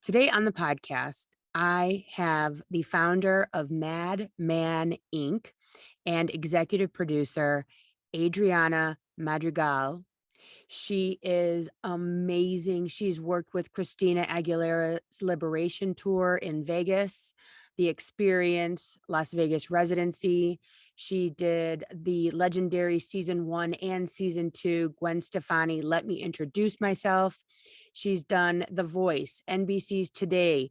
Today on the podcast, I have the founder of Madman Inc. and executive producer, Adriana Madrigal. She is amazing. She's worked with Christina Aguilera's Liberation Tour in Vegas, The Experience, Las Vegas residency. She did the legendary season 1 and season 2, Gwen Stefani, Let Me Introduce Myself. She's done The Voice, NBC's Today,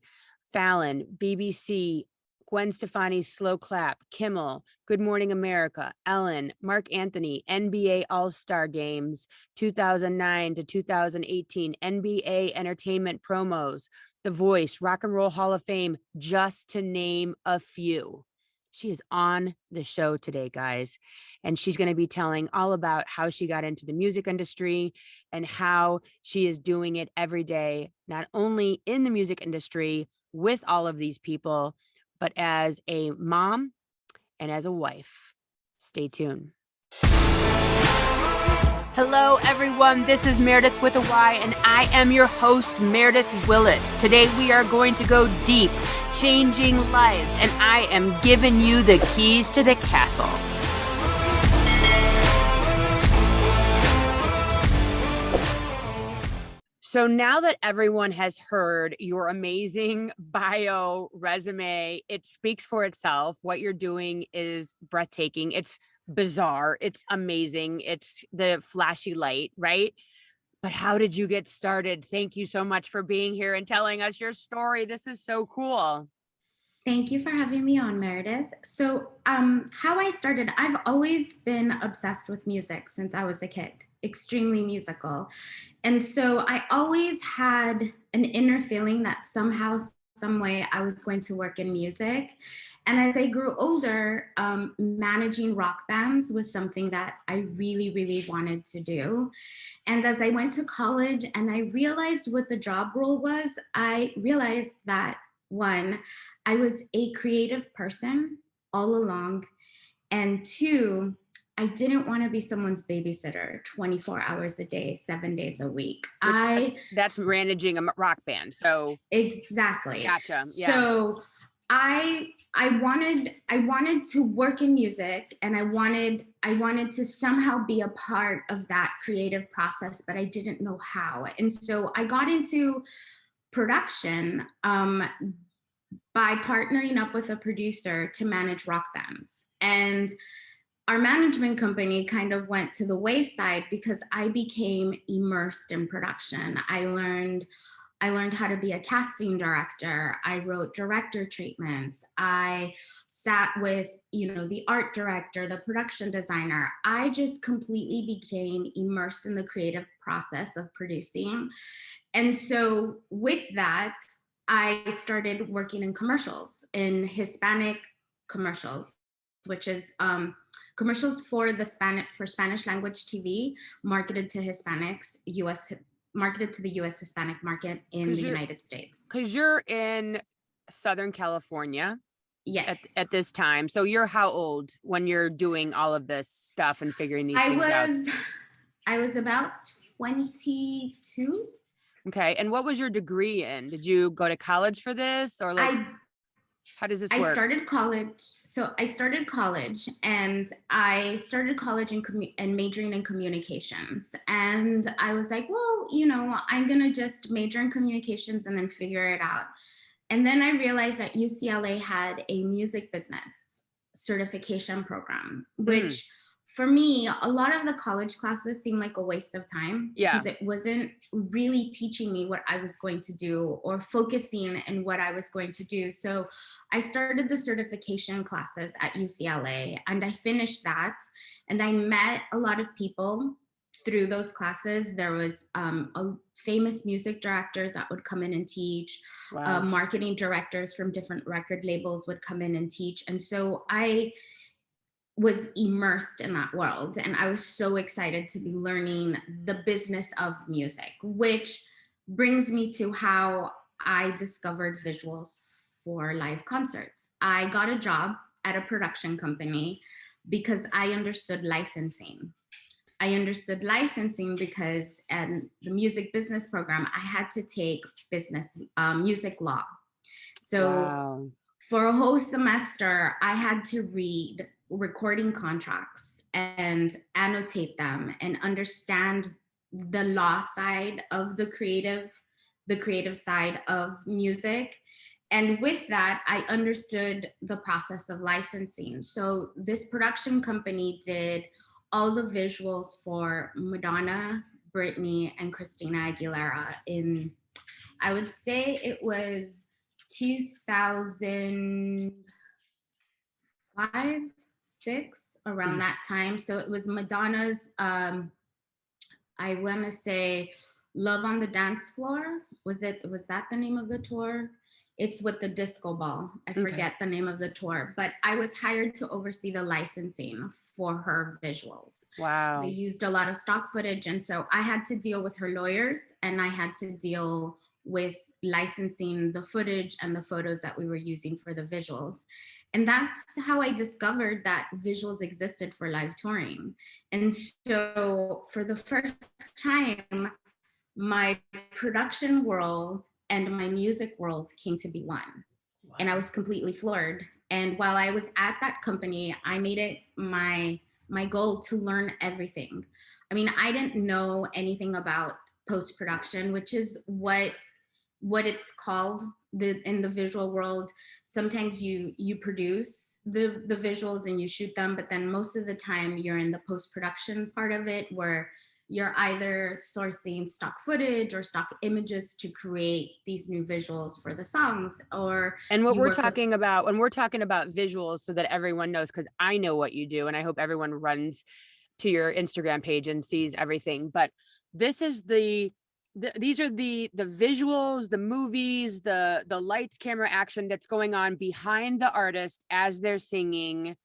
Fallon, BBC, Gwen Stefani's Slow Clap, Kimmel, Good Morning America, Ellen, Mark Anthony, NBA All-Star Games, 2009 to 2018, NBA Entertainment Promos, The Voice, Rock and Roll Hall of Fame, just to name a few. She is on the show today, guys, and she's going to be telling all about how she got into the music industry and how she is doing it every day, not only in the music industry with all of these people, but as a mom and as a wife. Stay tuned. Hello, everyone. This is Meredyth with a Y, and I am your host, Meredyth Willits. Today, we are going to go deep, changing lives, and I am giving you the keys to the castle. So now that everyone has heard your amazing bio resume, it speaks for itself. What you're doing is breathtaking. It's bizarre. It's amazing. It's the flashy light, right? But how did you get started? Thank you so much for being here and telling us your story. This is so cool. Thank you for having me on, Meredyth. So how I started, I've always been obsessed with music since I was a kid, extremely musical. And so I always had an inner feeling that somehow, some way I was going to work in music. And as I grew older, managing rock bands was something that I really, really wanted to do. And as I went to college and I realized what the job role was, I realized that one, I was a creative person all along. And two, I didn't want to be someone's babysitter 24 hours a day, 7 days a week. That's managing a rock band. So exactly. Gotcha. Yeah. So I wanted to work in music, and I wanted to somehow be a part of that creative process, but I didn't know how. And so I got into production by partnering up with a producer to manage rock bands. And our management company kind of went to the wayside because I became immersed in production. I learned how to be a casting director. I wrote director treatments. I sat with, the art director, the production designer. I just completely became immersed in the creative process of producing. And so with that, I started working in commercials, in Hispanic commercials, which is commercials for Spanish language TV, marketed to Hispanics, marketed to the U.S. Hispanic market in the United States. Because you're in Southern California. Yes. At this time. So you're how old when you're doing all of this stuff and figuring these things out? I was about 22. Okay. And what was your degree in? Did you go to college for this, or how does this work? I started college and I started college and majoring in communications. And I was like, well, I'm going to just major in communications and then figure it out. And then I realized that UCLA had a music business certification program, which for me, a lot of the college classes seemed like a waste of time because it wasn't really teaching me what I was going to do or focusing in what I was going to do. So I started the certification classes at UCLA and I finished that, and I met a lot of people through those classes. There was famous music directors that would come in and teach. Wow. Marketing directors from different record labels would come in and teach. And so I was immersed in that world, and I was so excited to be learning the business of music, which brings me to how I discovered visuals for live concerts. I got a job at a production company because I understood licensing. I understood licensing because in the music business program, I had to take business music law. So Wow. for a whole semester, I had to read recording contracts and annotate them and understand the law side of the creative side of music. And with that, I understood the process of licensing. So this production company did all the visuals for Madonna, Britney, and Christina Aguilera in, I would say it was 2005, 6, around Mm. that time. So it was Madonna's, I want to say, Love on the Dance Floor. Was that the name of the tour? It's with the disco ball. I Okay. forget the name of the tour, but I was hired to oversee the licensing for her visuals. They Wow. used a lot of stock footage, and so I had to deal with her lawyers, and I had to deal with licensing the footage and the photos that we were using for the visuals. And that's how I discovered that visuals existed for live touring. And so for the first time, my production world and my music world came to be one. And I Wow. was completely floored. And while I was at that company, I made it my goal to learn everything. I mean, I didn't know anything about post production, which is what it's called in the visual world. Sometimes you produce the visuals and you shoot them, but then most of the time you're in the post production part of it, where you're either sourcing stock footage or stock images to create these new visuals for the songs, or And what you we're work with. talking about when we're talking about visuals, so that everyone knows, because I know what you do, and I hope everyone runs to your Instagram page and sees everything. But this is these are the visuals, the movies, the lights, camera, action that's going on behind the artist as they're singing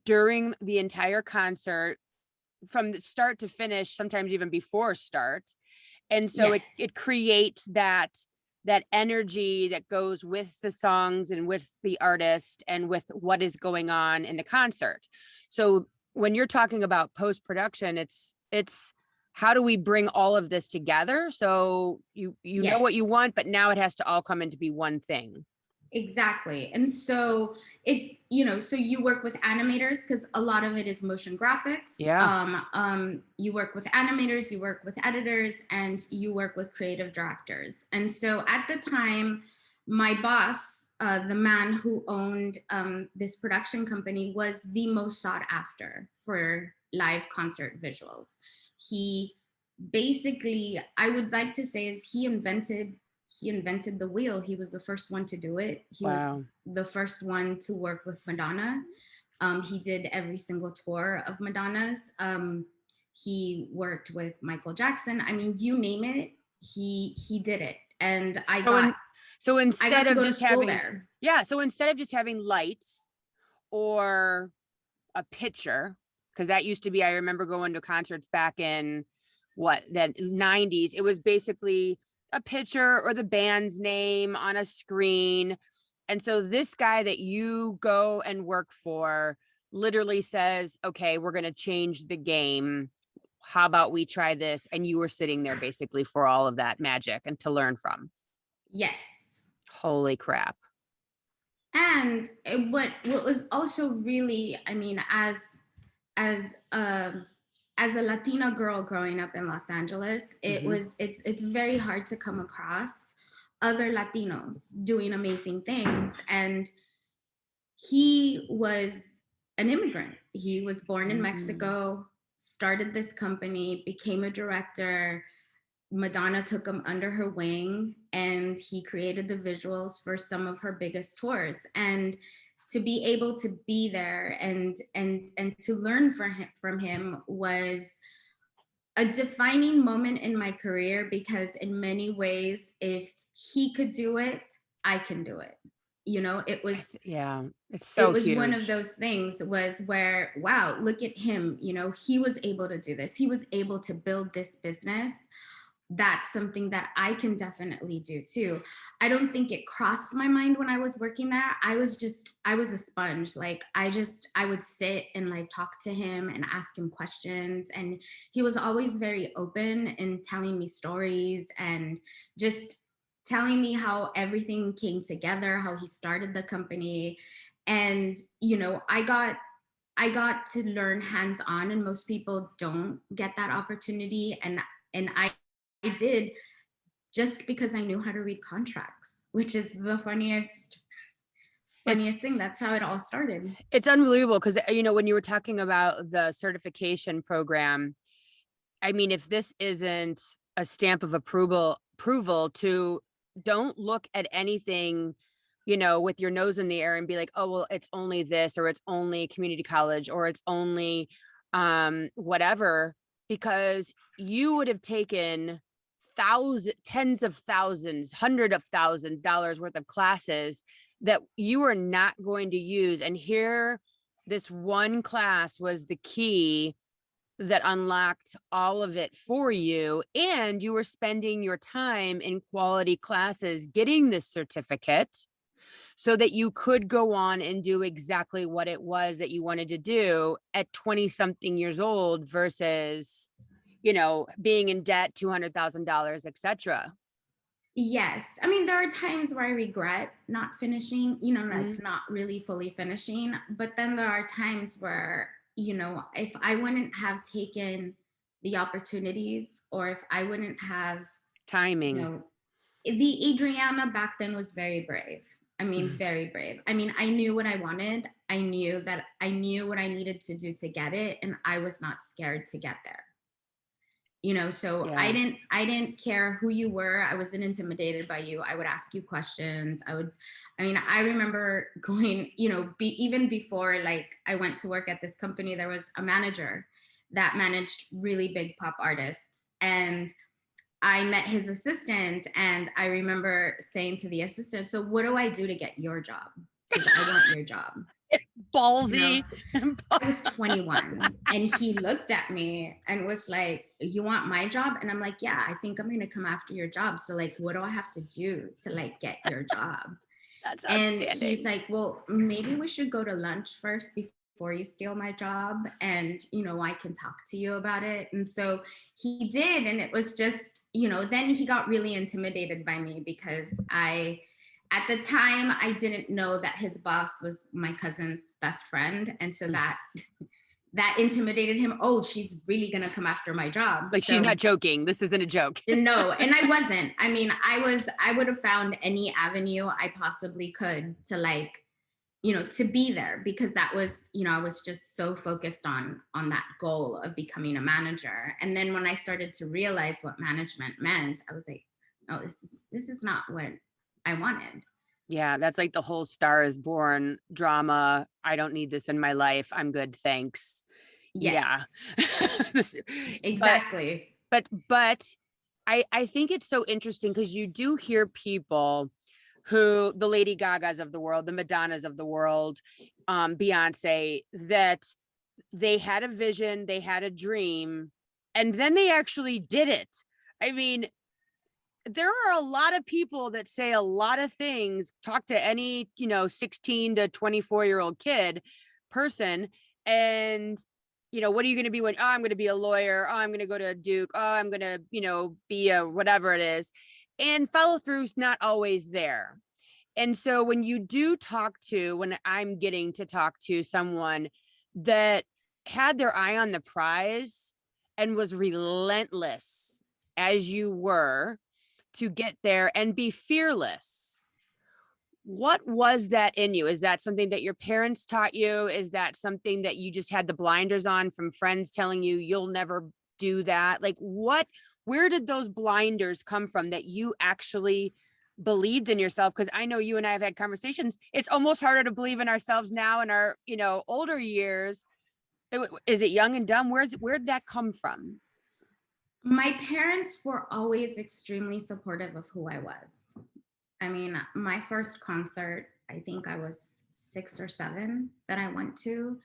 during the entire concert, from the start to finish, sometimes even before start. And so Yes, it creates that energy that goes with the songs and with the artist and with what is going on in the concert. So when you're talking about post production, it's how do we bring all of this together, so you know yes. what you want, but now it has to all come into be one thing. Exactly. And so so you work with animators because a lot of it is motion graphics. Yeah. You work with animators, you work with editors, and you work with creative directors. And so at the time, my boss, the man who owned this production company, was the most sought after for live concert visuals. He basically, I would like to say, is he invented the wheel. He was the first one to do it. He was Wow. the first one to work with Madonna. He did every single tour of Madonna's. He worked with Michael Jackson. I mean, you name it, he did it. And So in so I got instead to of go to just school having there. yeah, so instead of just having lights or a picture, because that used to be, I remember going to concerts back in what, the 90s. It was basically a picture or the band's name on a screen. And so this guy that you go and work for literally says, okay, we're going to change the game. How about we try this? And you were sitting there basically for all of that magic and to learn from. Yes. Holy crap. And what was also really, I mean, as um as a Latina girl growing up in Los Angeles, Mm-hmm. it's very hard to come across other Latinos doing amazing things. And he was an immigrant. He was born in Mm-hmm. Mexico, started this company, became a director. Madonna took him under her wing, and he created the visuals for some of her biggest tours. And to be able to be there and to learn from him was a defining moment in my career, because in many ways, if he could do it, I can do it. You know, Yeah, it's it so was one of huge. those things, was where, wow, look at him, he was able to do this. He was able to build this business that's something that I can definitely do too. I don't think it crossed my mind when I was working there. I was a sponge. Like I would sit and like talk to him and ask him questions. And he was always very open in telling me stories and just telling me how everything came together, how he started the company. And, I got to learn hands on, and most people don't get that opportunity. And I did, just because I knew how to read contracts, which is the It's funniest thing. That's how it all started. it's unbelievable because when you were talking about the certification program, I mean, if this isn't a stamp of approval to don't look at anything, with your nose in the air and be like, oh, well, it's only this, or it's only community college, or it's only whatever, because you would have taken tens of thousands, hundred of thousands dollars worth of classes that you are not going to use. And here, this one class was the key that unlocked all of it for you. And you were spending your time in quality classes getting this certificate so that you could go on and do exactly what it was that you wanted to do at 20 something years old versus, being in debt, $200,000, etc. Yes. I mean, there are times where I regret not finishing, Mm-hmm. like not really fully finishing. But then there are times where, if I wouldn't have taken the opportunities, or if I wouldn't have, you Timing. know, the Adriana back then was very brave. I mean, very brave. I mean, I knew what I wanted. I knew what I needed to do to get it. And I was not scared to get there. So Yeah. I didn't care who you were. I wasn't intimidated by you. I would ask you questions. I remember going, even before, like, I went to work at this company, there was a manager that managed really big pop artists, and I met his assistant. And I remember saying to the assistant, so what do I do to get your job? Because I want your job. you know Ballsy. I was 21, and he looked at me and was like, you want my job? And I'm like, yeah, I think I'm going to come after your job. So, like, what do I have to do to, like, get your job? That's And he's outstanding. like, well, maybe we should go to lunch first before you steal my job. And, I can talk to you about it. And so he did. And it was just, then he got really intimidated by me because at the time, I didn't know that his boss was my cousin's best friend. And so that intimidated him. Oh, she's really going to come after my job. Like, she's So not joking. This isn't a joke. no, and I wasn't. I mean, I would have found any avenue I possibly could to, like, to be there, because that was, I was just so focused on that goal of becoming a manager. And then when I started to realize what management meant, I was like, oh, this is not what I wanted. Yeah, that's like the whole Star is Born drama. I don't need this in my life. I'm good, thanks. Yes, Yeah. This- but exactly. but I think it's so interesting because you do hear people who, the Lady Gagas of the world, the Madonnas of the world, Beyonce, that they had a vision, they had a dream, and then they actually did it. I mean, there are a lot of people that say a lot of things, talk to any, 16 to 24-year-old kid person, and what are you going to be when, oh, I'm going to be a lawyer, oh, I'm going to go to Duke, oh, I'm going to, be a whatever it is. And follow through's not always there. And so when I'm getting to talk to someone that had their eye on the prize and was relentless as you were to get there and be fearless, what was that in you? Is that something that your parents taught you? Is that something that you just had the blinders on from friends telling you you'll never do that? Like, where did those blinders come from that you actually believed in yourself? Because I know you and I have had conversations. It's almost harder to believe in ourselves now in our, older years. Is it young and dumb? Where'd that come from? My parents were always extremely supportive of who I was. I mean, my first concert, I think I was 6 or 7 that I went to.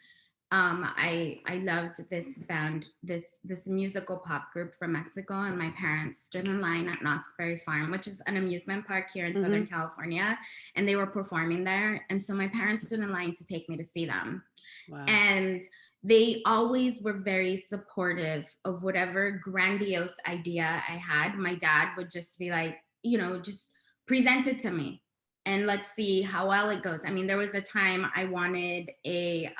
I loved this band, this musical pop group from Mexico, and my parents stood in line at Knott's Berry Farm, which is an amusement park here in Southern California, and they were performing there. And so my parents stood in line to take me to see them. Wow. And they always were very supportive of whatever grandiose idea I had. My dad would just be like, just present it to me and let's see how well it goes. I mean, there was a time I wanted a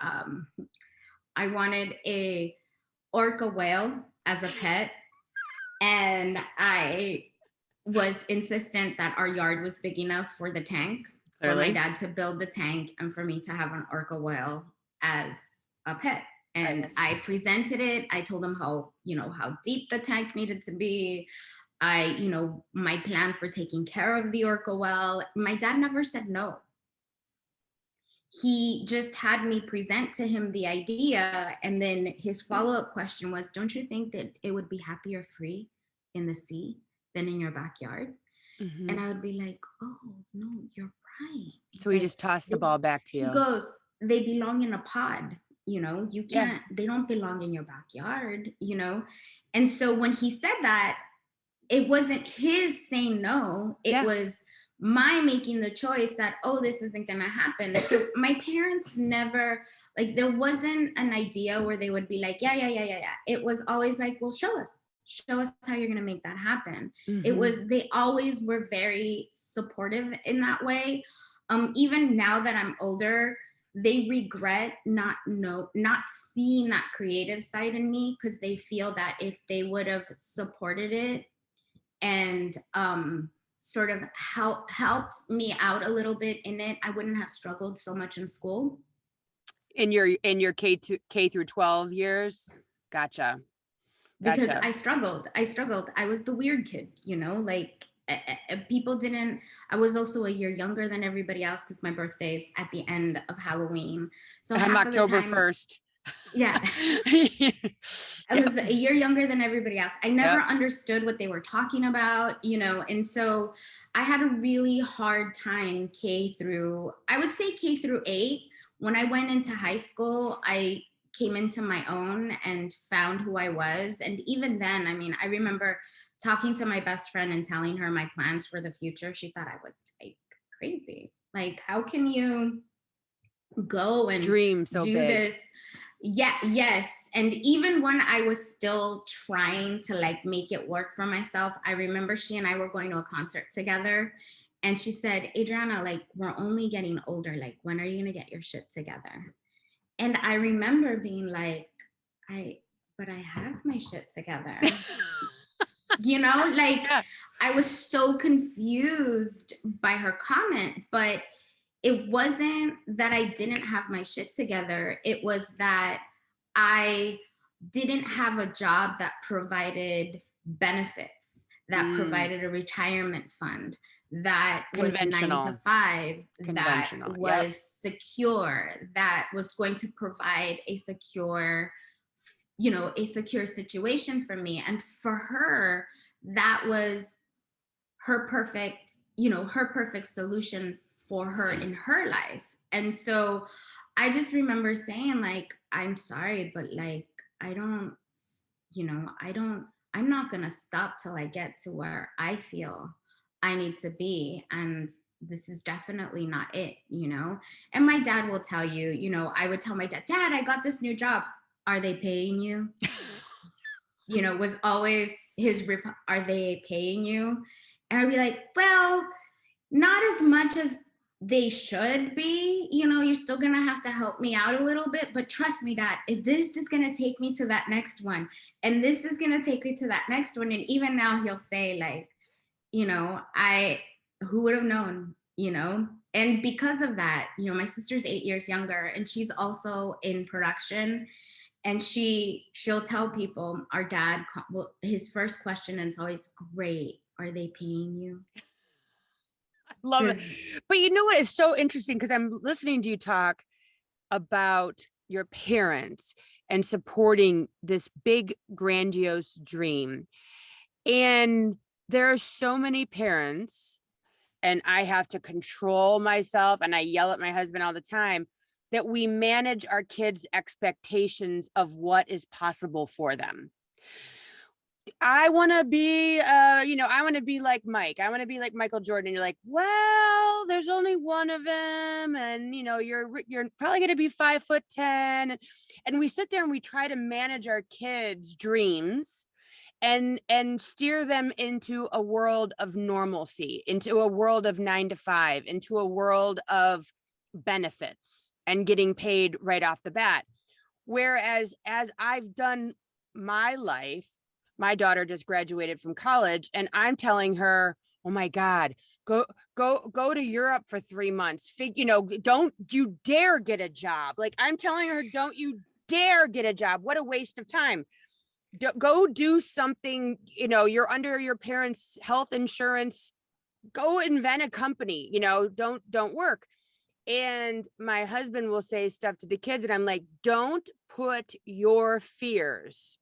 orca whale as a pet, and I was insistent that our yard was big enough for the tank, for my dad to build the tank, and for me to have an orca whale as a pet. And I presented it. I told him how deep the tank needed to be. My plan for taking care of the orca whale. My dad never said no. He just had me present to him the idea. And then his follow-up question was, don't you think that it would be happier free in the sea than in your backyard? Mm-hmm. And I would be like, oh, no, you're right. So he just tossed the ball back to you. He goes, they belong in a pod. You can't, they don't belong in your backyard, And so when he said that, it wasn't his saying no. It was my making the choice that, oh, this isn't going to happen. So my parents never, there wasn't an idea where they would be like, yeah. It was always like, well, show us how you're going to make that happen. Mm-hmm. They always were very supportive in that way. Even now that I'm older, they regret not seeing that creative side in me, because they feel that if they would have supported it and sort of helped me out a little bit in it, I wouldn't have struggled so much in school. In your K through 12 years? Gotcha. Because I struggled. I was the weird kid, people didn't. I was also a year younger than everybody else, because my birthday's at the end of Halloween. So I'm October 1st. Yeah. I was a year younger than everybody else. I never understood what they were talking about, and so I had a really hard time K through 8. When I went into high school, I came into my own and found who I was. And even then, I remember talking to my best friend and telling her my plans for the future. She thought I was crazy. How can you go and dream so do big? This? Yes. And even when I was still trying to make it work for myself, I remember she and I were going to a concert together, and she said, Adriana, we're only getting older. When are you going to get your shit together? And I remember being like, but I have my shit together. I was so confused by her comment, but it wasn't that I didn't have my shit together. It was that I didn't have a job that provided benefits, that provided a retirement fund, that was 9 to 5, that was secure, that was going to provide a secure situation for me. And for her, that was her perfect solution for her in her life. And so I just remember saying, I'm sorry, but I'm not going to stop till I get to where I feel I need to be. And this is definitely not it, And my dad will tell you, I would tell my dad, I got this new job. Are they paying you? Was always his are they paying you? And I'd be like, well, not as much as they should be. You're still going to have to help me out a little bit, but trust me, Dad, this is going to take me to that next one. And this is going to take me to that next one. And even now he'll say who would have known, And because of that, my sister's 8 years younger, and she's also in production. And she'll tell people, our dad, his first question is always, great, are they paying you? Love it. But you know what is so interesting, because I'm listening to you talk about your parents and supporting this big, grandiose dream. And there are so many parents, and I have to control myself, and I yell at my husband all the time, that we manage our kids' expectations of what is possible for them. I want to be, I want to be like Mike. I want to be like Michael Jordan. You're like, well, there's only one of them, and you're probably going to be 5'10", and we sit there and we try to manage our kids' dreams and steer them into a world of normalcy, into a world of 9 to 5, into a world of benefits and getting paid right off the bat. Whereas as I've done my life, my daughter just graduated from college and I'm telling her, oh my God, go to Europe for 3 months. Don't you dare get a job. Like, I'm telling her, don't you dare get a job. What a waste of time. Go do something. You're under your parents' health insurance. Go invent a company. Don't work. And my husband will say stuff to the kids and I'm like, don't put your fears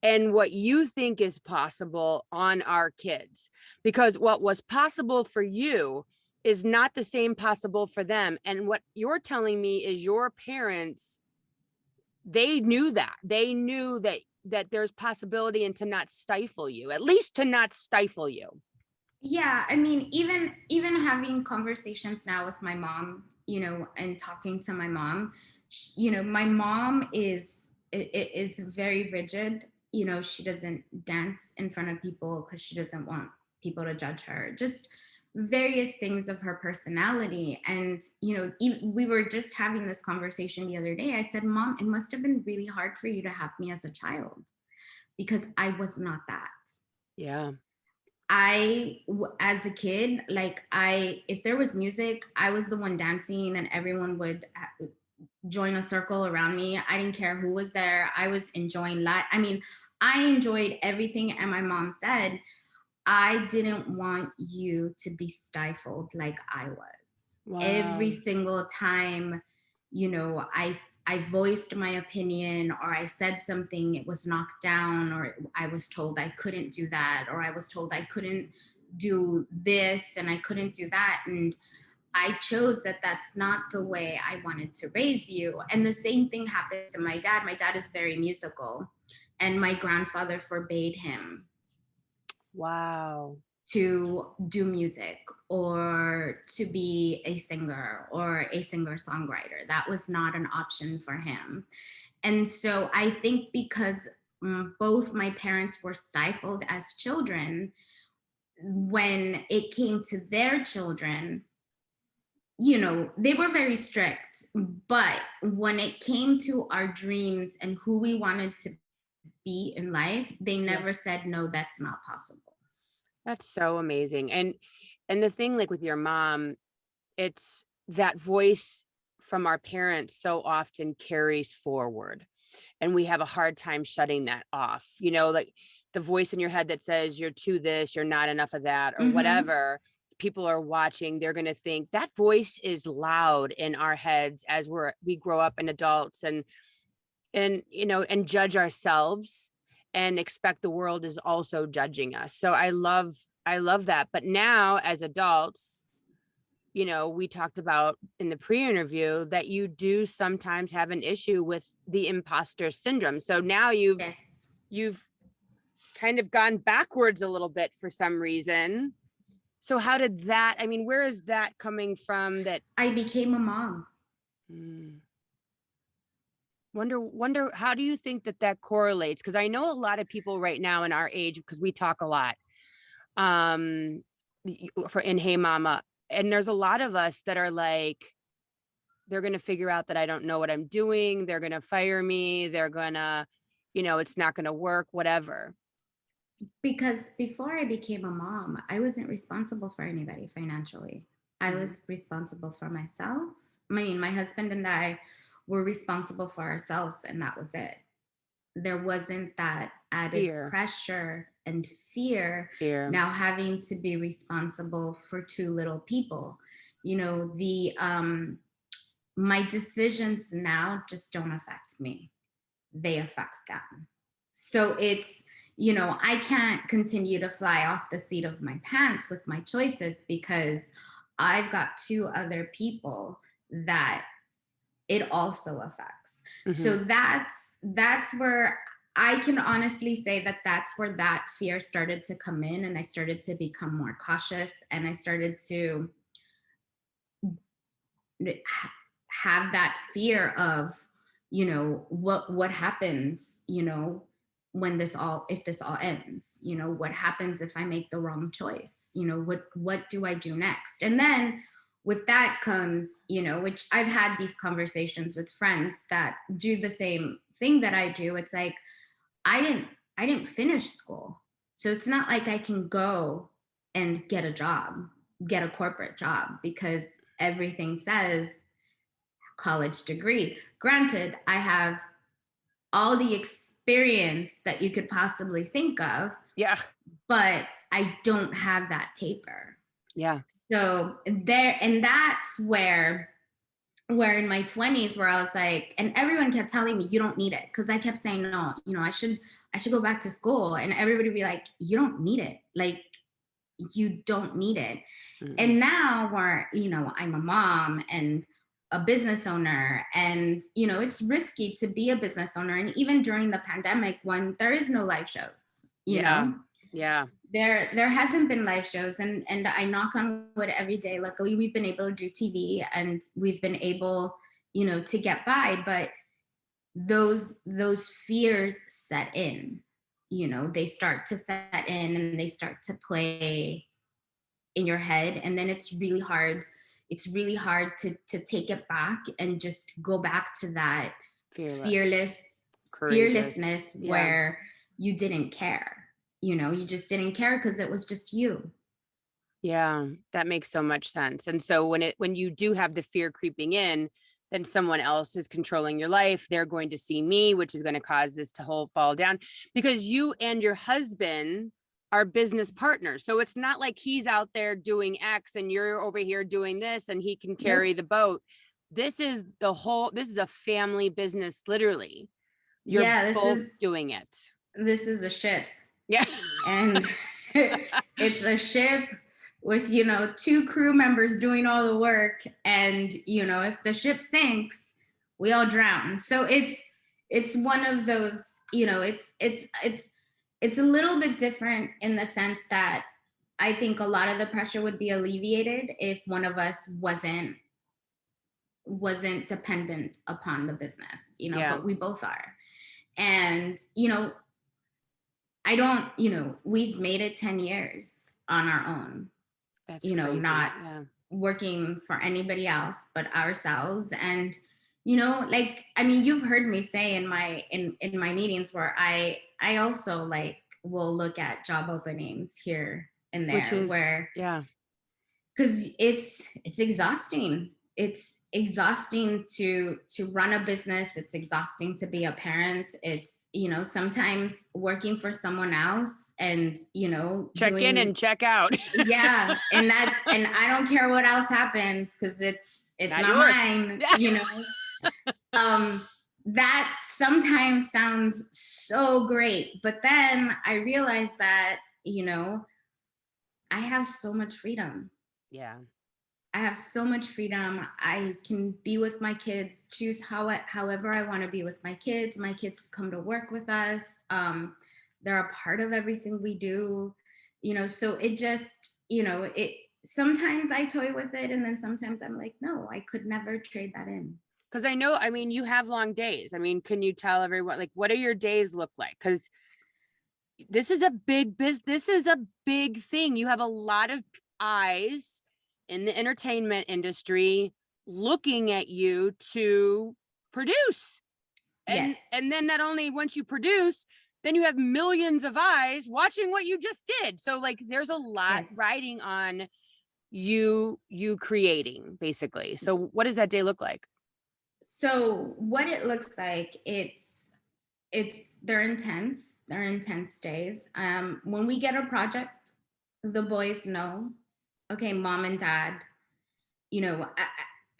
and what you think is possible on our kids, because what was possible for you is not the same possible for them. And what you're telling me is your parents, they knew that there's possibility, and to not stifle you, at least to not stifle you. Yeah, I mean, even having conversations now with my mom, and talking to my mom, my mom is very rigid. She doesn't dance in front of people because she doesn't want people to judge her. Just various things of her personality. And we were just having this conversation the other day. I said, Mom, it must have been really hard for you to have me as a child, because I was not that. Yeah. As a kid, like, if there was music, I was the one dancing and everyone would join a circle around me. I didn't care who was there. I was enjoying life. I mean, I enjoyed everything. And my mom said, I didn't want you to be stifled like I was. Wow. Every single time, I voiced my opinion, or I said something, it was knocked down, or I was told I couldn't do that, or I was told I couldn't do this and I couldn't do that. And I chose that that's not the way I wanted to raise you. And the same thing happened to my dad. My dad is very musical, and my grandfather forbade him Wow. to do music or to be a singer or a singer-songwriter. That was not an option for him. And so I think because both my parents were stifled as children, when it came to their children, they were very strict. But when it came to our dreams and who we wanted to be in life, they never said, no, that's not possible. That's so amazing. And the thing, like with your mom, it's that voice from our parents so often carries forward, and we have a hard time shutting that off. Like the voice in your head that says you're too this, you're not enough of that, or whatever. People are watching, they're going to think that voice is loud in our heads as we grow up and adults, and judge ourselves and expect the world is also judging us. So I love that. But now as adults, we talked about in the pre-interview that you do sometimes have an issue with the imposter syndrome. So now you've kind of gone backwards a little bit for some reason. So how did that, where is that coming from? That I became a mom. Wonder how do you think that correlates? Because I know a lot of people right now in our age, because we talk a lot in Hey Mama, and there's a lot of us that are like, they're going to figure out that I don't know what I'm doing, they're going to fire me, they're going to, it's not going to work, whatever. Because before I became a mom, I wasn't responsible for anybody financially. I was responsible for myself. I mean, my husband and I were responsible for ourselves, and that was it. There wasn't that added pressure and fear now having to be responsible for two little people. My decisions now just don't affect me. They affect them. So it's, I can't continue to fly off the seat of my pants with my choices, because I've got two other people that it also affects. Mhm. So that's where I can honestly say that that's where that fear started to come in, and I started to become more cautious, and I started to have that fear of, what happens, when this all if this all ends, what happens if I make the wrong choice, what do I do next? And then with that comes, which I've had these conversations with friends that do the same thing that I do. It's like, I didn't I didn't finish school. So it's not like I can go and get a job, get a corporate job, because everything says college degree. Granted, I have all the experience that you could possibly think of, Yeah. but I don't have that paper. Yeah. So there, and that's where in my 20s, where I was like, and everyone kept telling me, you don't need it, because I kept saying, no, I should go back to school, and everybody would be like, you don't need it, like, you don't need it. Mm. And now where, I'm a mom and a business owner, and it's risky to be a business owner, and even during the pandemic, when there is no live shows, Yeah. Yeah. there hasn't been live shows, and I knock on wood every day. Luckily, we've been able to do TV, and we've been able, to get by. But those fears set in. They start to set in, and they start to play in your head, and then it's really hard to take it back and just go back to that Fearless. fearless Courageous. fearlessness, Yeah. where you didn't care. You just didn't care because it was just you. Yeah, that makes so much sense. And so when you do have the fear creeping in, then someone else is controlling your life. They're going to see me, which is going to cause this to whole fall down, because you and your husband are business partners. So it's not like he's out there doing X and you're over here doing this and he can Nope. carry the boat. This is a family business, literally. You're Yeah, this both is doing it. this is a ship, Yeah. and it's a ship with, two crew members doing all the work, and if the ship sinks, we all drown. So it's one of those, it's a little bit different in the sense that I think a lot of the pressure would be alleviated if one of us wasn't dependent upon the business, Yeah. but we both are. And I don't, we've made it 10 years on our own, That's crazy. not Yeah. working for anybody else but ourselves. And like, I mean, you've heard me say in my meetings, where I also, like, will look at job openings here and Which there, is, where, yeah. because it's exhausting. It's exhausting to run a business. It's exhausting to be a parent. It's, sometimes working for someone else, and Check in doing, and check out. yeah, and I don't care what else happens, because it's Not not yours. mine. That sometimes sounds so great, but then I realized that, I have so much freedom. Yeah. I have so much freedom. I can be with my kids, choose however I want to be with my kids. My kids come to work with us. They're a part of everything we do. So it just, it sometimes I toy with it, and then sometimes I'm like, no, I could never trade that in. Because I know, I mean, you have long days. I mean, can you tell everyone, like, what do your days look like? Because this is a big business. This is a big thing. You have a lot of eyes in the entertainment industry looking at you to produce. Yes. And then not only once you produce, then you have millions of eyes watching what you just did. So like there's a lot Yes. riding on you creating, basically. So what does that day look like? So what it looks like, they're intense days. When we get a project, the boys know, okay, mom and dad,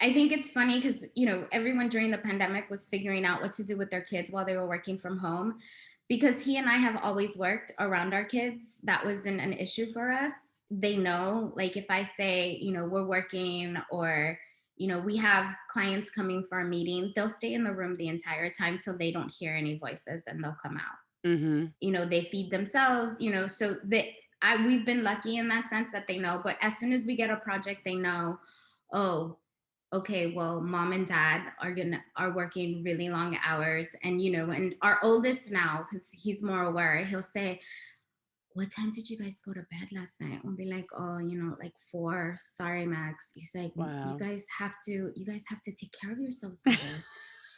I think it's funny because, everyone during the pandemic was figuring out what to do with their kids while they were working from home, because he and I have always worked around our kids. That wasn't an issue for us. They know, like, if I say, we're working, or, we have clients coming for a meeting. They'll stay in the room the entire time till they don't hear any voices, and they'll come out. Mhm. They feed themselves, so we've been lucky in that sense that they know. But as soon as we get a project, they know, oh, okay, well, mom and dad are working really long hours. And our oldest now, because he's more aware, he'll say, what time did you guys go to bed last night? We'll be like, oh, like 4. Sorry, Max. He's like, you Wow. guys have to take care of yourselves better.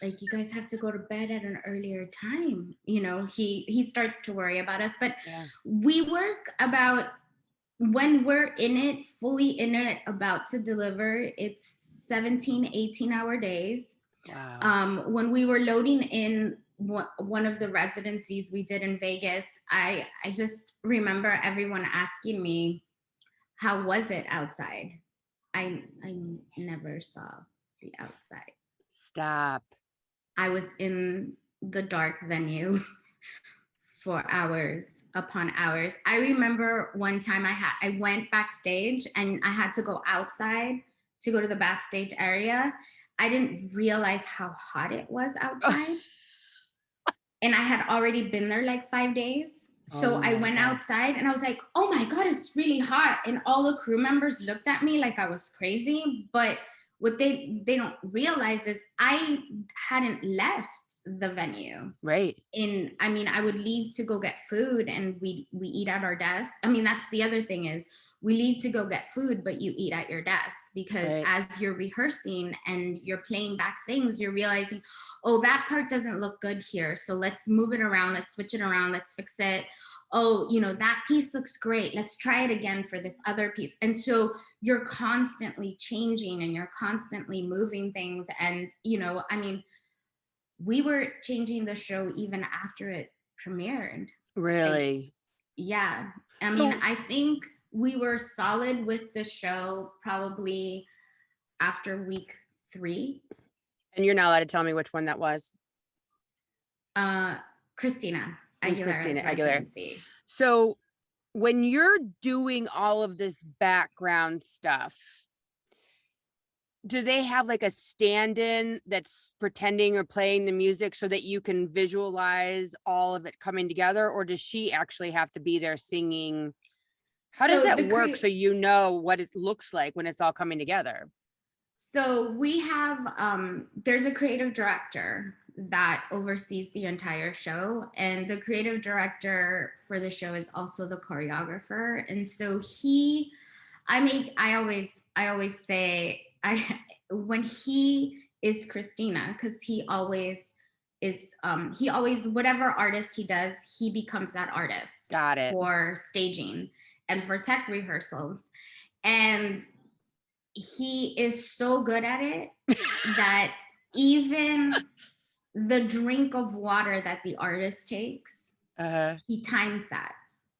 Like, you guys have to go to bed at an earlier time. He starts to worry about us. But Yeah. we work about, when we're in it, fully in it, about to deliver, it's 17, 18-hour days. Wow. When we were loading in one of the residencies we did in Vegas, I just remember everyone asking me, how was it outside? I never saw the outside. Stop. I was in the dark venue for hours upon hours. I remember one time I went backstage and I had to go outside to go to the backstage area. I didn't realize how hot it was outside. And I had already been there like 5 days. Oh So I my went God. outside and I was like, oh my God, it's really hot. And all the crew members looked at me like I was crazy. But what they don't realize is I hadn't left the venue. Right. I would leave to go get food, and we eat at our desk. That's the other thing is, we leave to go get food, but you eat at your desk, because Right. as you're rehearsing and you're playing back things, you're realizing, oh, that part doesn't look good here. So let's move it around. Let's switch it around. Let's fix it. Oh, that piece looks great. Let's try it again for this other piece. And so you're constantly changing and you're constantly moving things. And, we were changing the show even after it premiered. Really? Yeah. So, I think we were solid with the show probably after week 3. and you're not allowed to tell me which one that was? Uh, Christina It was Christina Aguilera's Aguilera. residency. So, when you're doing all of this background stuff, do they have like a stand-in that's pretending or playing the music so that you can visualize all of it coming together? Or does she actually have to be there singing? How does So that work so you know what it looks like when it's all coming together? So we have, there's a creative director that oversees the entire show, and the creative director for the show is also the choreographer. And so I always say, when he is Christina, because he always, whatever artist he does, he becomes that artist. Got it. For staging and for tech rehearsals. And he is so good at it that even the drink of water that the artist takes, he times that.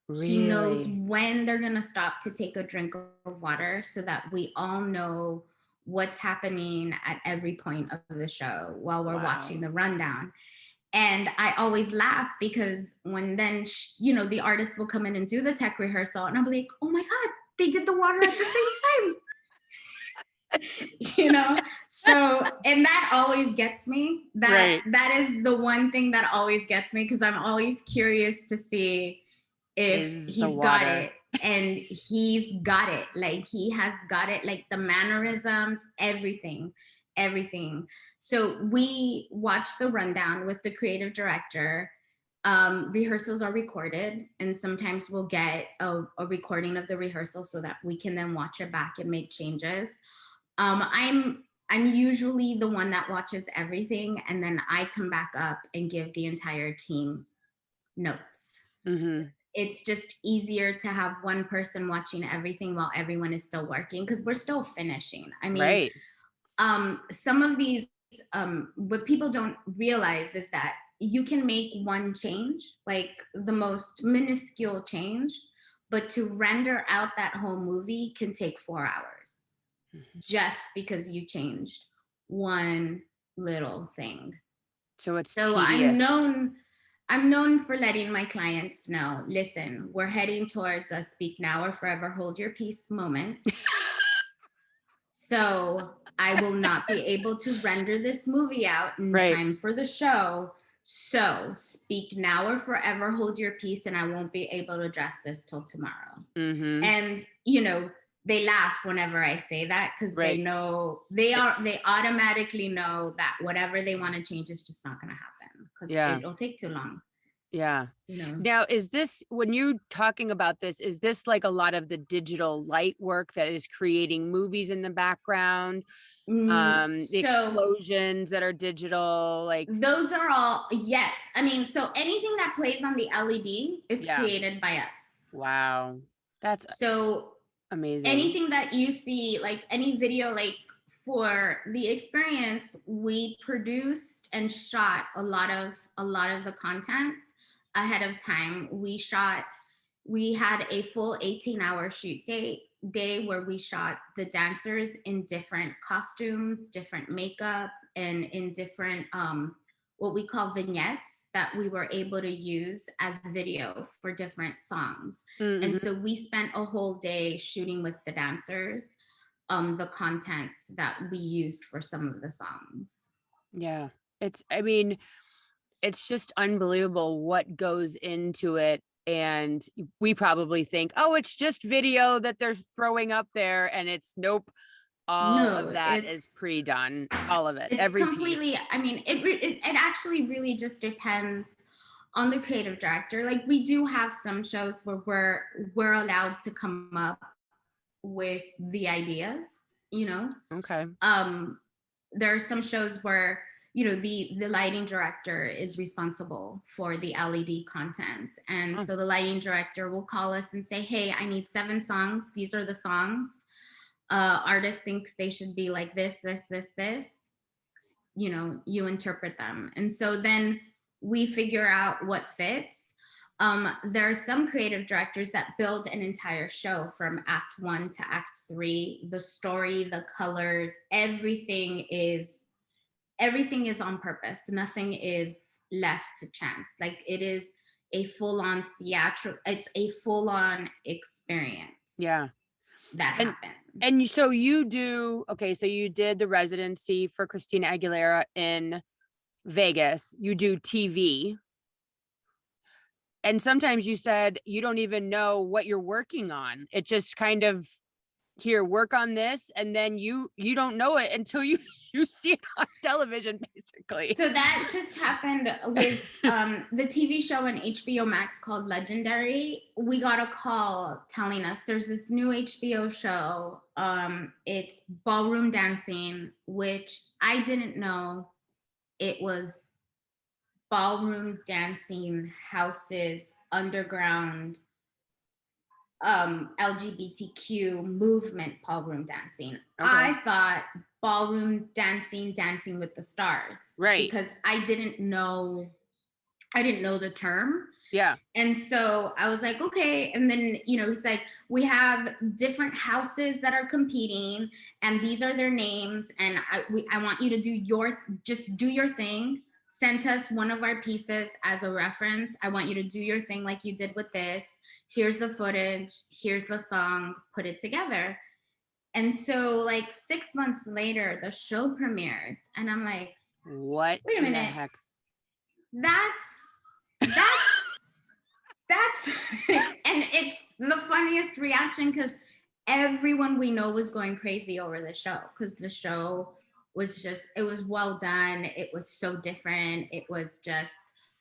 He knows Really? when they're going to stop to take a drink of water, so that we all know what's happening at every point of the show while we're watching the rundown. And I always laugh, because when then, the artist will come in and do the tech rehearsal, and I'll be like, oh my God, they did the water at the same time. So, and that always gets me. That is the one thing that always gets me, because I'm always curious to see if he's got it. And he's got it. Like, he has got it, like the mannerisms, everything. So we watch the rundown with the creative director. Rehearsals are recorded, and sometimes we'll get a recording of the rehearsal so that we can then watch it back and make changes. I'm usually the one that watches everything, and then I come back up and give the entire team notes. Mm-hmm. It's just easier to have one person watching everything while everyone is still working, because we're still finishing. Right. Some of these, what people don't realize is that you can make one change, like the most minuscule change, but to render out that whole movie can take 4 hours. Just because you changed one little thing. So it's So tedious. I'm known for letting my clients know, listen, we're heading towards a speak now or forever hold your peace moment. So I will not be able to render this movie out in Right. time for the show. So speak now or forever hold your peace, and I won't be able to address this till tomorrow. Mm-hmm. And they laugh whenever I say that, because they Right. know they automatically know that whatever they want to change is just not going to happen, because Yeah. it'll take too long. Yeah. You know. Now, is this, when you talking about this, is this like a lot of the digital light work that is creating movies in the background? The So explosions that are digital, like, those are all, yes. I mean, so anything that plays on the LED is yeah. created by us. Wow. That's So amazing. anything that you see, like any video, like for the experience, we produced and shot a lot of the content ahead of time. We had a full 18-hour shoot day where we shot the dancers in different costumes, different makeup, and in different what we call vignettes that we were able to use as video for different songs. And Mm-hmm. so we spent a whole day shooting with the dancers the content that we used for some of the songs. Yeah. I mean, it's just unbelievable what goes into it. And we probably think, oh, it's just video that they're throwing up there. And it's nope. All of No, that is pre-done. All of it. it's Every piece. completely, I mean, it actually really just depends on the creative director. Like we do have some shows where we're allowed to come up with the ideas, you know. Okay. There are some shows where the lighting director is responsible for the LED content, and Oh, so the lighting director will call us and say, hey, I need 7 songs, these are the songs, artist thinks they should be like this, you interpret them. And so then we figure out what fits. There are some creative directors that build an entire show from act 1 to act 3. The story, the colors, everything is on purpose. Nothing is left to chance. Like it is a full-on theatrical, it's a full-on experience yeah. that And happens. so you do, okay, so you did the residency for Christina Aguilera in Vegas. You do TV. And sometimes you said you don't even know what you're working on. It just kind of, here, work on this, and then you don't know it until you you see it on television, basically. So that just happened with the TV show on HBO Max called Legendary. We got a call telling us there's this new HBO show. It's ballroom dancing, which I didn't know it was ballroom dancing houses, underground LGBTQ movement ballroom dancing. Okay. I thought ballroom dancing, Dancing with the Stars, Right. because I didn't know the term. Yeah. And so I was like, okay. And then, it's like, we have different houses that are competing, and these are their names. And I want you to do your thing. Send us one of our pieces as a reference. I want you to do your thing like you did with this. Here's the footage. Here's the song. Put it together. And so like 6 months later, the show premieres. And I'm like, what wait a in the minute. heck? That's and it's the funniest reaction, because everyone we know was going crazy over the show, because the show was it was well done. It was so different. It was just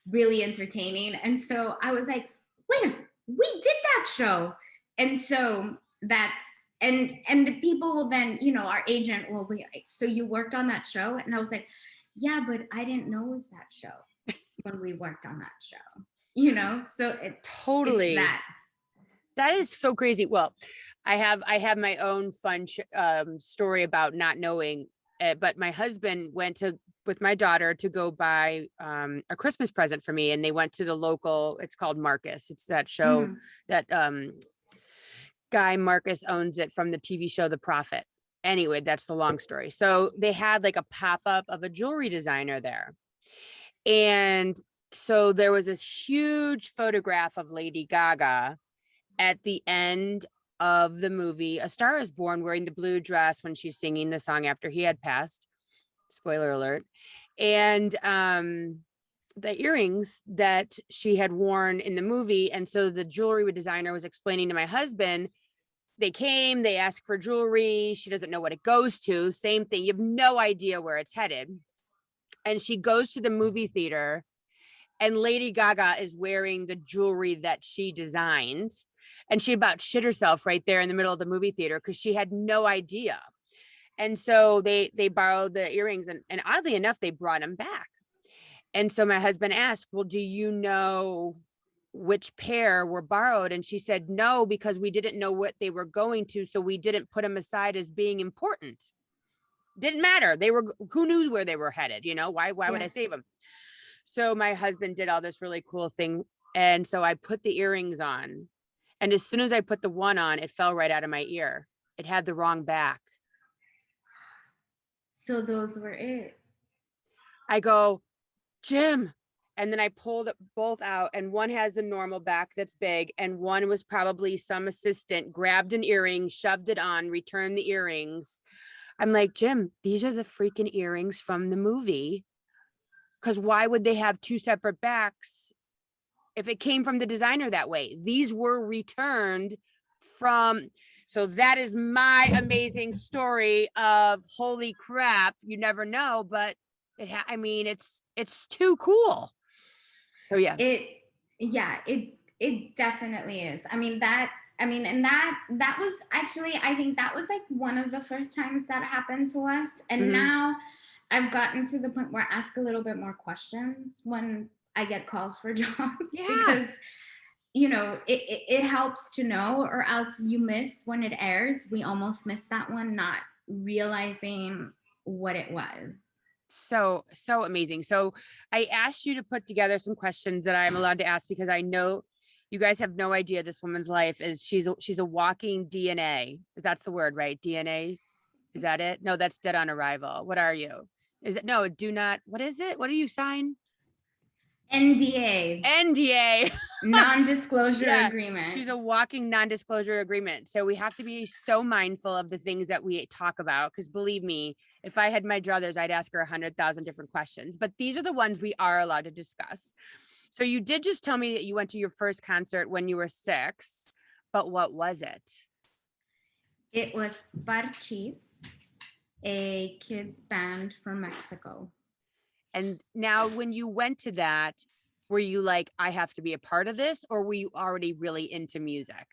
really entertaining. And so I was like, wait, we did that show. And so that's, and the people will then, our agent will be like, so you worked on that show? And I was like, yeah, but I didn't know it was that show when we worked on that show, so Totally. it's That is so crazy. Well, I have my own fun story about not knowing, but my husband went with my daughter to go buy a Christmas present for me, and they went to the local, it's called Marcus. It's that show that guy Marcus owns it from the TV show The Prophet. Anyway, that's the long story. So they had like a pop-up of a jewelry designer there. And so there was this huge photograph of Lady Gaga at the end of the movie A Star is Born wearing the blue dress when she's singing the song after he had passed. Spoiler alert. And the earrings that she had worn in the movie. And so the jewelry designer was explaining to my husband, they came, they asked for jewelry. She doesn't know what it goes to. Same thing. You have no idea where it's headed. And she goes to the movie theater and Lady Gaga is wearing the jewelry that she designed. And she about shit herself right there in the middle of the movie theater because she had no idea. And so they borrowed the earrings and oddly enough, they brought them back. And so my husband asked, well, do you know which pair were borrowed? And she said, no, because we didn't know what they were going to. So we didn't put them aside as being important. Didn't matter. They were, who knew where they were headed? You know, why would I save them? So my husband did all this really cool thing. And so I put the earrings on. And as soon as I put the one on, it fell right out of my ear. It had the wrong back. So those were it. I go, Jim. And then I pulled both out, and one has the normal back that's big, and one was probably some assistant grabbed an earring, shoved it on, returned the earrings. I'm like, Jim, these are the freaking earrings from the movie. Because why would they have two separate backs if it came from the designer that way? These were returned from. So that is my amazing story of holy crap. You never know, but I mean, it's too cool. So yeah. It definitely is. And that was actually, I think that was like one of the first times that happened to us. And now I've gotten to the point where I ask a little bit more questions when I get calls for jobs because, you know, it helps to know, or else you miss when it airs. We almost missed that one, not realizing what it was. So amazing. So I asked you to put together some questions that I'm allowed to ask because I know you guys have no idea this woman's life is she's a walking DNA. That's the word, right? DNA. Is that it? No, that's dead on arrival. What are you? Is it no, do not, what is it? What do you sign? NDA. Non-disclosure agreement. She's a walking non-disclosure agreement. So we have to be so mindful of the things that we talk about. Because believe me, if I had my druthers, I'd ask her 100,000 different questions. But these are the ones we are allowed to discuss. So you did just tell me that you went to your first concert when you were 6. But what was it? It was Parchis, a kids band from Mexico. And now when you went to that, were you like, I have to be a part of this? Or were you already really into music?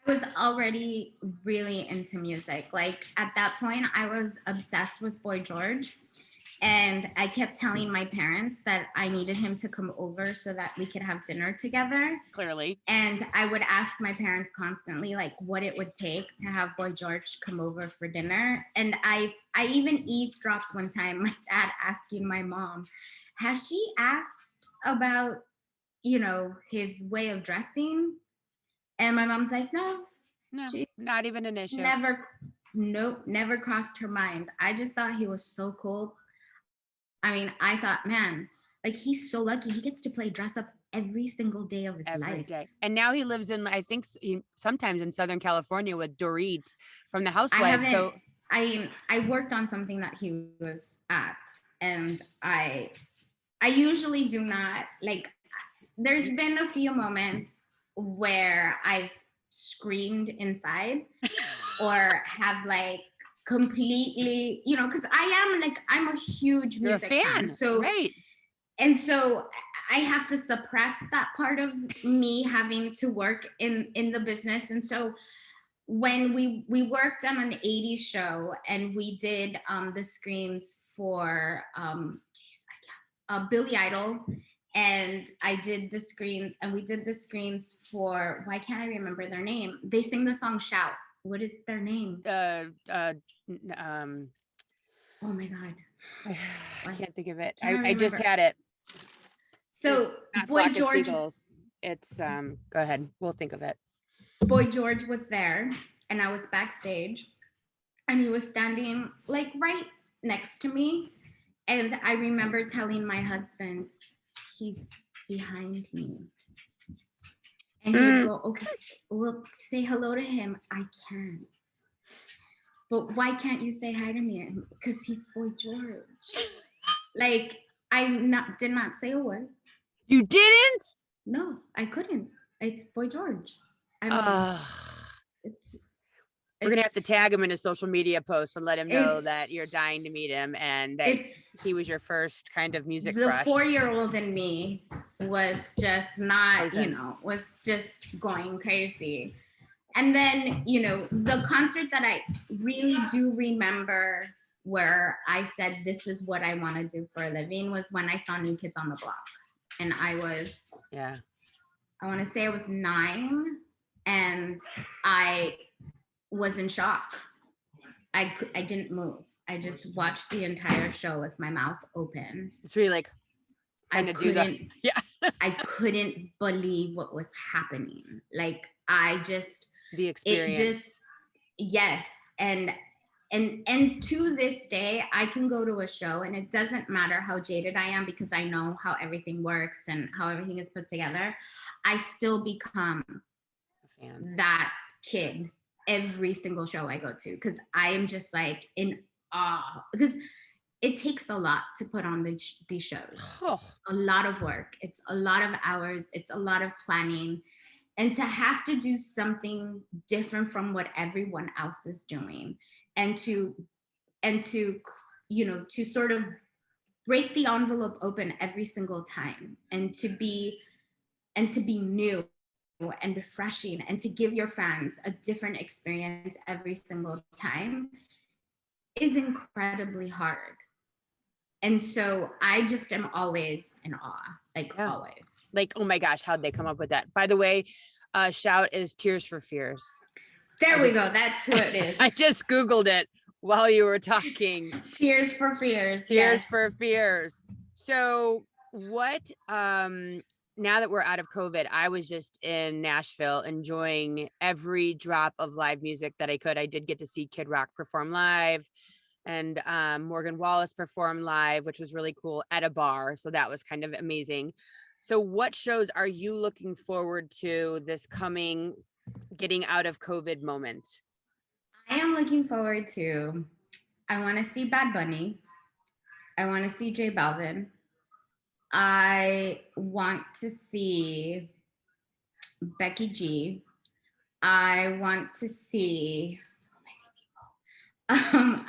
I was already really into music. Like at that point, I was obsessed with Boy George. And I kept telling my parents that I needed him to come over so that we could have dinner together. Clearly. And I would ask my parents constantly, like, what it would take to have Boy George come over for dinner. And I even eavesdropped one time, my dad asking my mom, has she asked about, you know, his way of dressing? And my mom's like, no, not even an issue. Never crossed her mind. I just thought he was so cool. I mean, I thought, man, like he's so lucky. He gets to play dress up every single day of his life. Every day. And now he lives in, I think, sometimes in Southern California with Dorit from the Housewives. I worked on something that he was at, and I usually do not, like, there's been a few moments where I've screamed inside or have like completely, you know, because I'm a huge music fan. So right. And so I have to suppress that part of me having to work in the business. And so when we worked on an 80s show and we did the screens for Billy Idol, and I did the screens, and we did the screens for, why can't I remember their name? They sing the song Shout. What is their name? Oh my God. I can't think of it. I just had it. So Boy George. It's go ahead. We'll think of it. Boy George was there, and I was backstage, and he was standing like right next to me. And I remember telling my husband, he's behind me. And he'd go, okay, well, say hello to him. I can't. But why can't you say hi to me? Because he's Boy George. Like, did not say a word. You didn't? No, I couldn't. It's Boy George. It's We're gonna have to tag him in a social media post and let him know that you're it's dying to meet him and that he was your first kind of music the crush. 4-year-old in me was just not, Poison. was just going crazy. And then, the concert that I really do remember where I said, this is what I want to do for a living, was when I saw New Kids on the Block. And I was, I want to say I was 9, and I was in shock. I didn't move. I just watched the entire show with my mouth open. It's really like, I couldn't believe what was happening. Like, the experience. Yes. And to this day, I can go to a show and it doesn't matter how jaded I am, because I know how everything works and how everything is put together. I still become a fan. That kid every single show I go to, because I am just like in awe, because it takes a lot to put on these shows. A lot of work. It's a lot of hours. It's a lot of planning. And to have to do something different from what everyone else is doing, and to to sort of break the envelope open every single time, and to be new and refreshing, and to give your fans a different experience every single time, is incredibly hard. And so I just am always in awe, always. Like, oh my gosh, how'd they come up with that? By the way, shout is Tears for Fears. There we go. That's who it is. I just Googled it while you were talking. Tears for Fears. Tears for Fears. So what, now that we're out of COVID, I was just in Nashville enjoying every drop of live music that I could. I did get to see Kid Rock perform live, and Morgan Wallace performed live, which was really cool, at a bar. So that was kind of amazing. So what shows are you looking forward to this coming getting out of COVID moment? I am looking forward to, I want to see Bad Bunny. I want to see J Balvin. I want to see Becky G. I want to see so many people.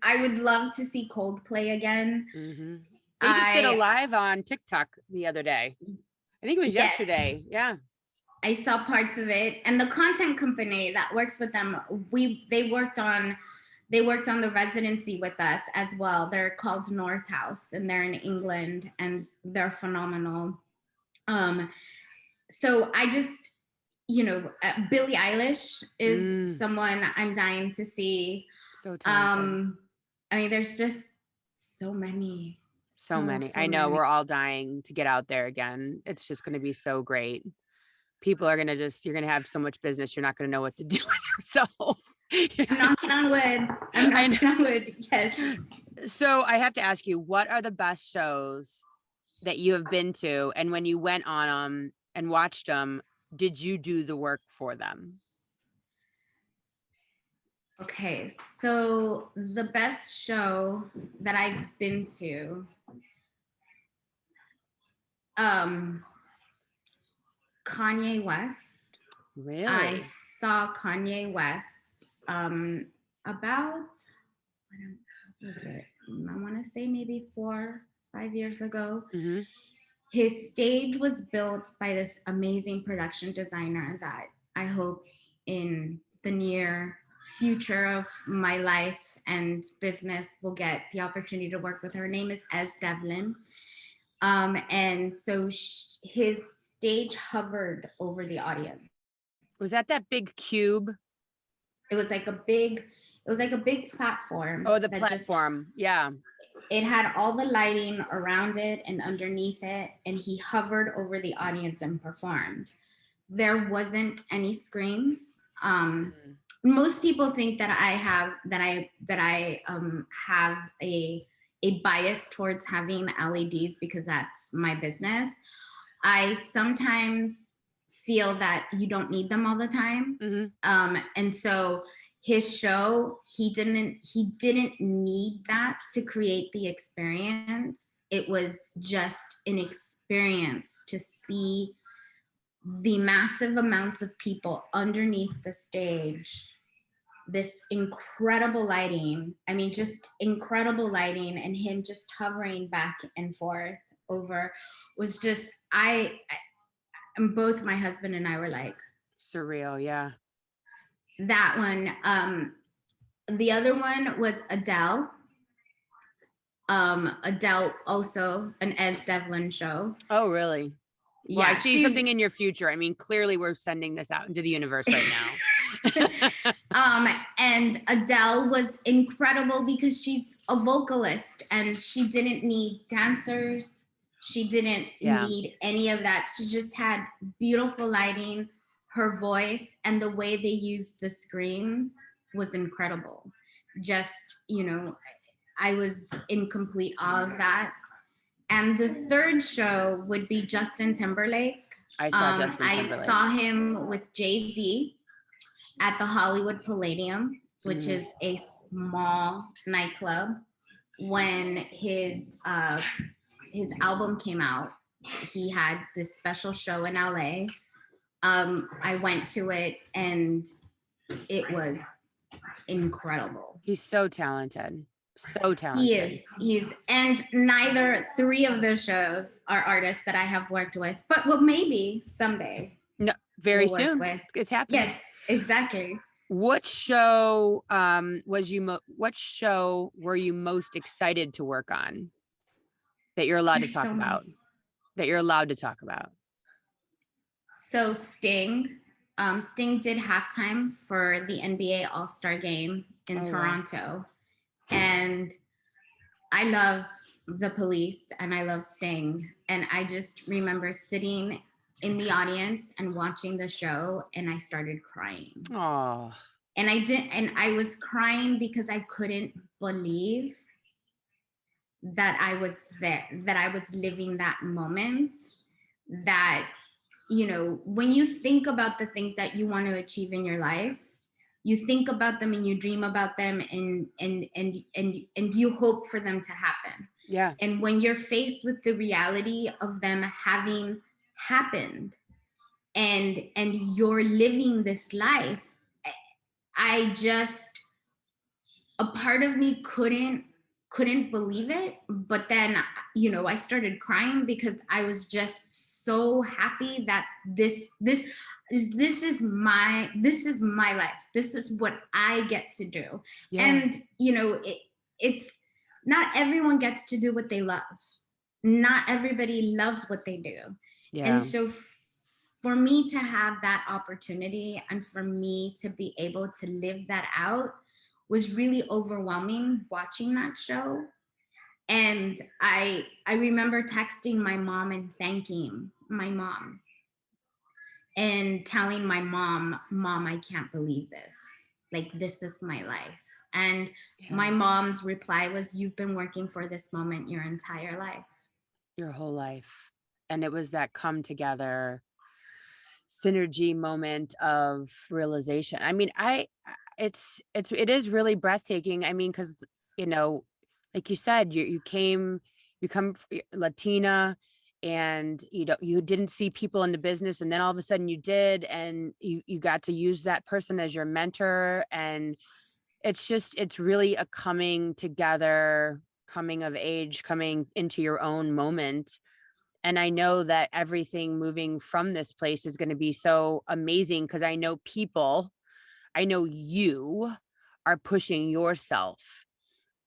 I would love to see Coldplay again. Mm-hmm. They just did a live on TikTok the other day. I think it was yesterday. Yeah. I saw parts of it, and the content company that works with them, they worked on the residency with us as well. They're called North House, and they're in England, and they're phenomenal. So I just, Billie Eilish is someone I'm dying to see. So talented. I mean, there's just so many. So many. I know we're all dying to get out there again. It's just going to be so great. People are going to you're going to have so much business. You're not going to know what to do with yourself. I'm knocking on wood. I'm knocking on wood. Yes. So I have to ask you, what are the best shows that you have been to? And when you went on them and watched them, did you do the work for them? Okay. So the best show that I've been to, Kanye West. Really? I saw Kanye West about, what was it? I want to say maybe 4-5 years ago. Mm-hmm. His stage was built by this amazing production designer that I hope in the near future of my life and business will get the opportunity to work with her. Her name is Ez Devlin. And so his stage hovered over the audience. Was that big cube? It was like a big platform. Oh, the platform. Yeah. It had all the lighting around it and underneath it, and he hovered over the audience and performed. There wasn't any screens. Most people think that I have a bias towards having LEDs because that's my business. I sometimes feel that you don't need them all the time. Mm-hmm. And so his show, he didn't need that to create the experience. It was just an experience to see the massive amounts of people underneath the stage, this incredible lighting. I mean, just incredible lighting, and him just hovering back and forth over was just, and both my husband and I were like, Surreal. Yeah. that one. The other one was Adele. Adele, also an Ez Devlin show. Oh, really? Well, I Yeah, see she's something in your future. I mean, clearly we're sending this out into the universe right now. and Adele was incredible because she's a vocalist and she didn't need dancers. She didn't Yeah. need any of that. She just had beautiful lighting. Her voice and the way they used the screens was incredible. Just, I was in complete awe of that. And the third show would be Justin Timberlake. I saw Justin Timberlake. I saw him with Jay-Z at the Hollywood Palladium, which is a small nightclub. When his album came out, he had this special show in LA. I went to it and it was incredible. He's so talented. So talented. He is. And neither three of those shows are artists that I have worked with, but well, maybe someday. No, very we'll soon. It's happening. Yes, exactly. What show what show were you most excited to work on that you're allowed to talk about? That you're allowed to talk about? So Sting. Sting did halftime for the NBA All-Star game in Toronto. Wow. And I love the Police and I love Sting. And I just remember sitting in the audience and watching the show and I started crying. Oh. And I was crying because I couldn't believe that I was there, that I was living that moment. That, when you think about the things that you want to achieve in your life, you think about them and you dream about them and you hope for them to happen. Yeah. And when you're faced with the reality of them having happened and you're living this life, a part of me couldn't believe it. But then, I started crying because I was just so happy that this is my life. This is what I get to do. Yeah. And, it's not everyone gets to do what they love. Not everybody loves what they do. Yeah. And so for me to have that opportunity and for me to be able to live that out was really overwhelming watching that show. And I remember texting my mom and thanking my mom and telling my mom, I can't believe this. Like, this is my life. And my mom's reply was, you've been working for this moment your entire life. Your whole life. And it was that come together synergy moment of realization. I mean, it is really breathtaking. I mean, because, like you said, you come Latina, and you didn't see people in the business, and then all of a sudden you did, and you got to use that person as your mentor. And it's really a coming together, coming of age, coming into your own moment. And I know that everything moving from this place is going to be so amazing because I know you are pushing yourself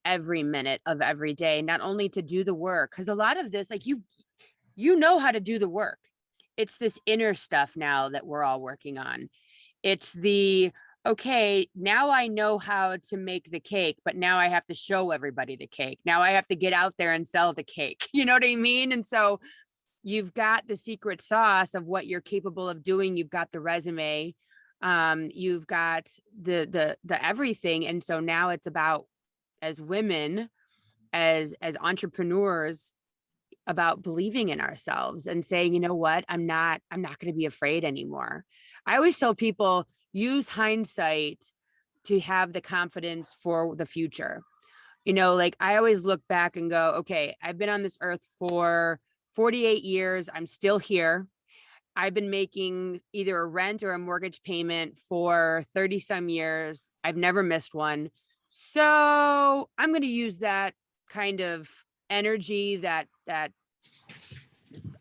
every minute of every day, not only to do the work, because a lot of this, like you know how to do the work. It's this inner stuff now that we're all working on. It's okay, now I know how to make the cake, but now I have to show everybody the cake. Now I have to get out there and sell the cake. You know what I mean? And so you've got the secret sauce of what you're capable of doing. You've got the resume. You've got the everything. And so now it's about, as women, as entrepreneurs, about believing in ourselves and saying, you know what, I'm not going to be afraid anymore. I always tell people, use hindsight to have the confidence for the future. Like I always look back and go, okay, I've been on this earth for 48 years. I'm still here. I've been making either a rent or a mortgage payment for 30 some years. I've never missed one. So I'm going to use that kind of energy, that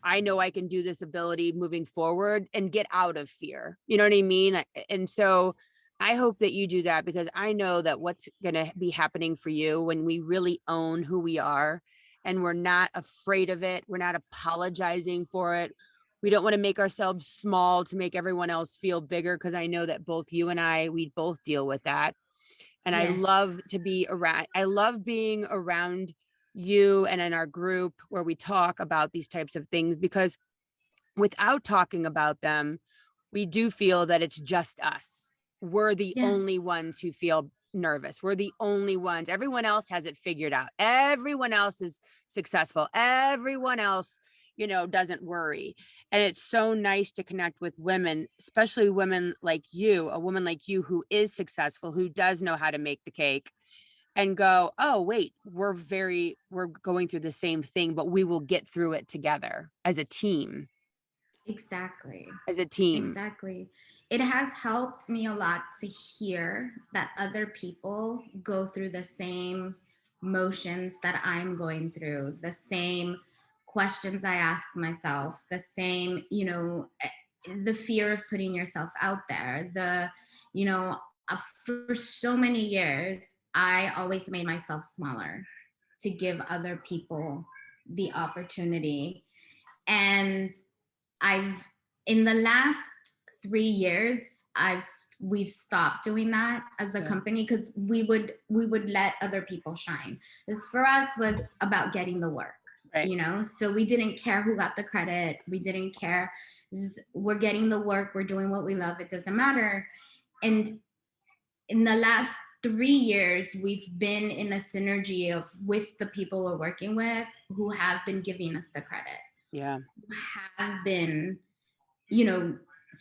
I know I can do this ability moving forward and get out of fear. You know what I mean? And so I hope that you do that, because I know that what's going to be happening for you when we really own who we are and we're not afraid of it, we're not apologizing for it. We don't want to make ourselves small to make everyone else feel bigger, because I know that both you and we both deal with that. And I Yes. love I love being around you and in our group where we talk about these types of things, because without talking about them, we do feel that it's just us. We're the Yeah. only ones who feel nervous. We're the only ones. Everyone else has it figured out. Everyone else is successful. Everyone else, doesn't worry. And it's so nice to connect with women, especially women like you, a woman like you who is successful, who does know how to make the cake, and go, oh, wait, we're going through the same thing, but we will get through it together as a team. Exactly. As a team. Exactly. It has helped me a lot to hear that other people go through the same motions that I'm going through, the same questions I ask myself, the same, the fear of putting yourself out there, you know, for so many years, I always made myself smaller to give other people the opportunity. And I've in the last 3 years, we've stopped doing that as a Yeah. company, because we would let other people shine. This for us was about getting the work, Right. So we didn't care who got the credit. We didn't care. We're getting the work. We're doing what we love. It doesn't matter. And in the last 3 years, we've been in a synergy with the people we're working with, who have been giving us the credit, Yeah. who have been,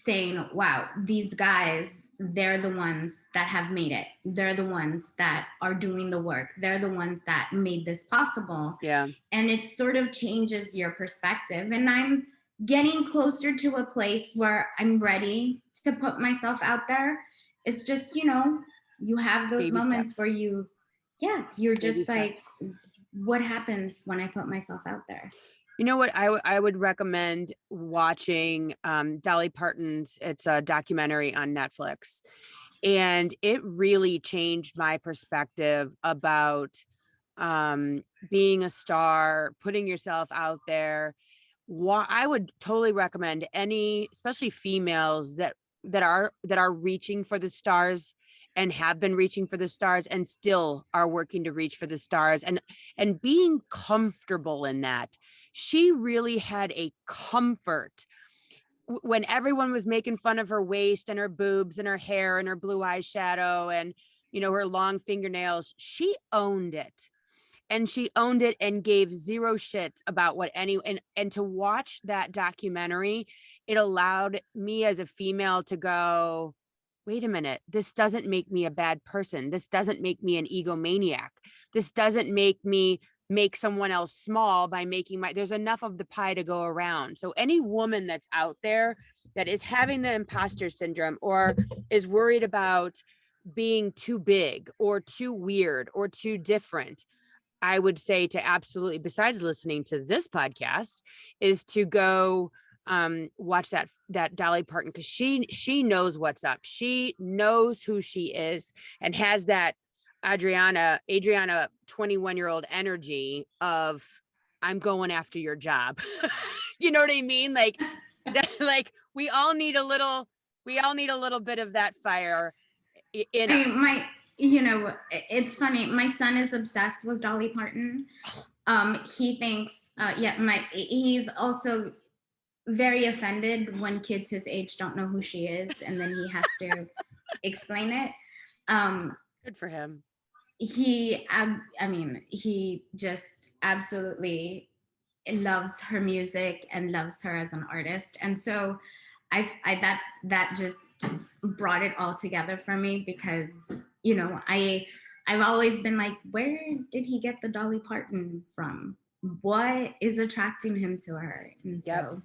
saying, wow, these guys, they're the ones that have made it. They're the ones that are doing the work. They're the ones that made this possible. Yeah. And it sort of changes your perspective. And I'm getting closer to a place where I'm ready to put myself out there. It's just, you have those Baby moments steps. where you're Baby just like, steps. what happens when I put myself out there? You know what? I would recommend watching Dolly Parton's. It's a documentary on Netflix. And it really changed my perspective about being a star, putting yourself out there. I would totally recommend any, especially females that are reaching for the stars and have been reaching for the stars and still are working to reach for the stars, and being comfortable in that. She really had a comfort when everyone was making fun of her waist and her boobs and her hair and her blue eyeshadow and her long fingernails. She owned it, and she owned it and gave zero shits about what any and to watch that documentary, it allowed me as a female to go, wait a minute, this doesn't make me a bad person. This doesn't make me an egomaniac. This doesn't make someone else small by making there's enough of the pie to go around. So any woman that's out there that is having the imposter syndrome, or is worried about being too big or too weird or too different, I would say to absolutely, besides listening to this podcast, is to go watch that Dolly Parton, because she knows what's up. She knows who she is and has that Adriana 21-year-old energy of, I'm going after your job. You know what I mean? Like that, like we all need a little bit of that fire in I us. mean, it's funny. My son is obsessed with Dolly Parton. He thinks, he's also very offended when kids his age don't know who she is, and then he has to explain it. Good for him. He just absolutely loves her music and loves her as an artist. And so that just brought it all together for me, because I've always been like, where did he get the Dolly Parton from? What is attracting him to her? And so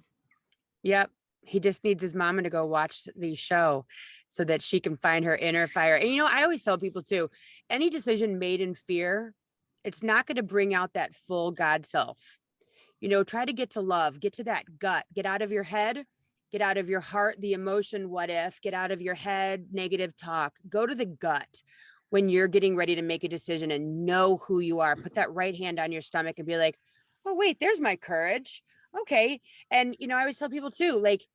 Yep. He just needs his mama to go watch the show so that she can find her inner fire. And I always tell people too, any decision made in fear, it's not going to bring out that full God self. Try to get to love, get to that gut, get out of your head, get out of your heart, the emotion, what if, get out of your head, negative talk, go to the gut when you're getting ready to make a decision and know who you are. Put that right hand on your stomach and be like, oh, wait, there's my courage. Okay. And, I always tell people too, like,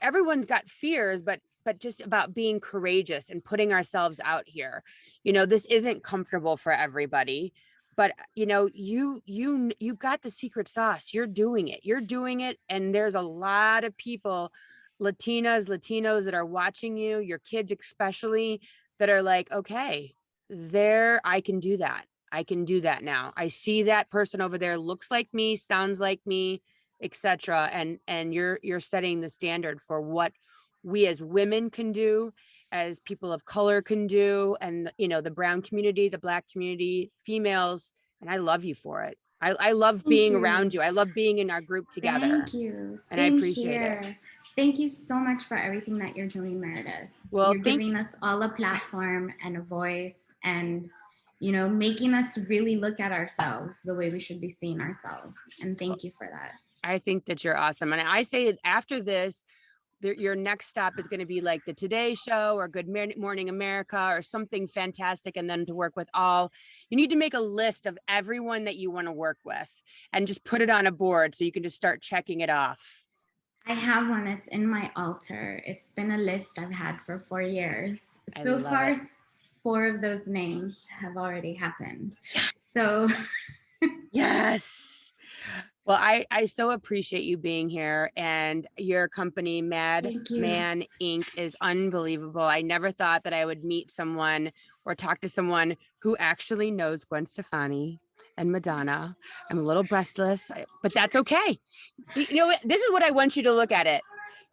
everyone's got fears, but just about being courageous and putting ourselves out here. This isn't comfortable for everybody, but you've got the secret sauce. You're doing it. And there's a lot of people, Latinos that are watching you, your kids especially, that are like, okay, I can do that. I can do that now. I see that person over there, looks like me, sounds like me, etc. And you're setting the standard for what we as women can do, as people of color can do, and the brown community, the Black community, females. And I love you for it. I love being around you. I love being in our group together. Thank you. And I appreciate it. Thank you so much for everything that you're doing, Meredyth. Well, you're giving us all a platform and a voice, and making us really look at ourselves the way we should be seeing ourselves. And thank you for that. I think that you're awesome. And I say after this, your next stop is going to be like the Today Show or Good Morning America or something fantastic. And then to work with you need to make a list of everyone that you want to work with and just put it on a board so you can just start checking it off. I have one. It's in my altar. It's been a list I've had for 4 years. So far, 4 of those names have already happened. So yes. Well, I so appreciate you being here, and your company, Mad Man Inc. is unbelievable. I never thought that I would meet someone or talk to someone who actually knows Gwen Stefani and Madonna. I'm a little breathless, but that's okay. This is what I want you to look at it.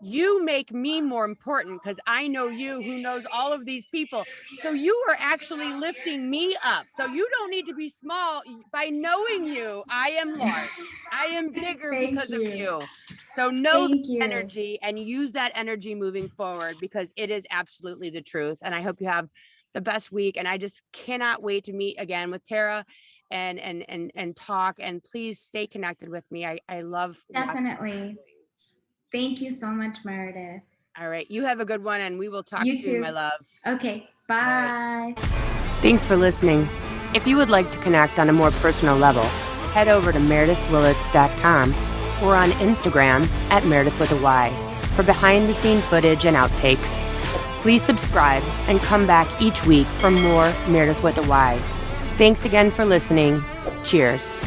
You make me more important because I know you, who knows all of these people. So you are actually lifting me up. So you don't need to be small. By knowing you, I am large. I am bigger because of you. So know the energy and use that energy moving forward, because it is absolutely the truth. And I hope you have the best week. And I just cannot wait to meet again with Tara and talk. And please stay connected with me. I love definitely. Thank you so much, Meredyth. All right. You have a good one, and we will talk soon, my love. Okay. Bye. Right. Thanks for listening. If you would like to connect on a more personal level, head over to meredythwillits.com or on Instagram at Meredyth with a Y for behind-the-scene footage and outtakes. Please subscribe and come back each week for more Meredyth with a Y. Thanks again for listening. Cheers.